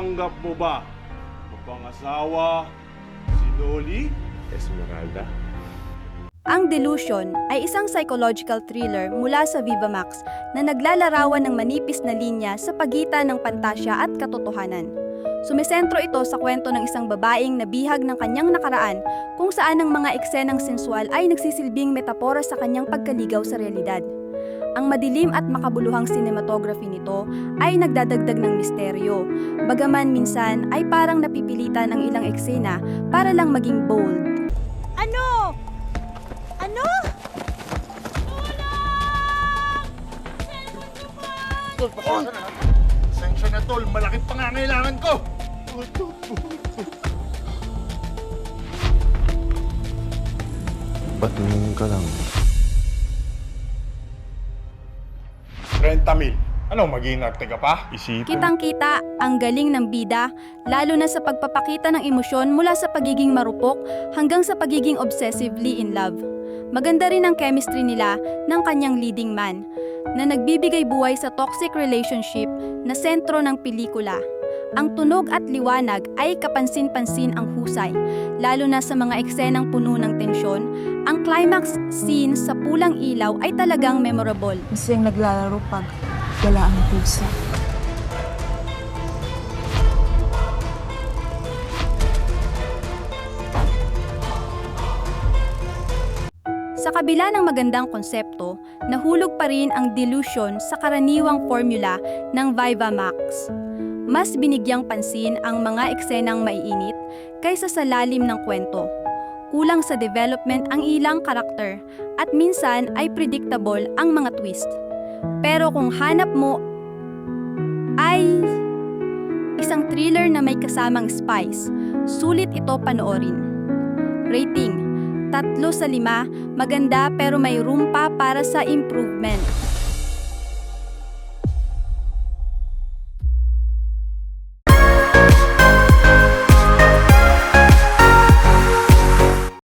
Tinatanggap mo ba mapangasawa si Loli Esmeralda? Ang Delusion ay isang psychological thriller mula sa Viva Max na naglalarawan ng manipis na linya sa pagitan ng pantasya at katotohanan. Sumisentro ito sa kwento ng isang babaeng nabihag ng kanyang nakaraan kung saan ang mga eksenang sensual ay nagsisilbing metapora sa kanyang pagkaligaw sa realidad. Ang madilim at makabuluhang cinematography nito ay nagdadagdag ng misteryo, bagaman minsan ay parang napipilitan ang ilang eksena para lang maging bold. Ano? Ano? Tol, pasensya na. Pasensya na, Tol. Malaking pangangailangan ko. Ba't tumingin ka lang? 30,000. Ano, mag-iinarte ka pa? Isipin. Kitang-kita ang galing ng bida, lalo na sa pagpapakita ng emosyon mula sa pagiging marupok hanggang sa pagiging obsessively in love. Maganda rin ang chemistry nila ng kanyang leading man, na nagbibigay buhay sa toxic relationship na sentro ng pelikula. Ang tunog at liwanag ay kapansin-pansin ang husay, lalo na sa mga eksenang puno ng tensyon. Ang climax scene sa pulang ilaw ay talagang memorable. Masayang naglalaro pag wala ang pusa. Sa kabila ng magandang konsepto, nahulog pa rin ang Delusion sa karaniwang formula ng Viva Max. Mas binigyang pansin ang mga eksenang maiinit kaysa sa lalim ng kwento. Kulang sa development ang ilang karakter at minsan ay predictable ang mga twist. Pero kung hanap mo ay isang thriller na may kasamang spice, sulit ito panoorin. Rating 3 sa 5, maganda pero may room pa para sa improvement.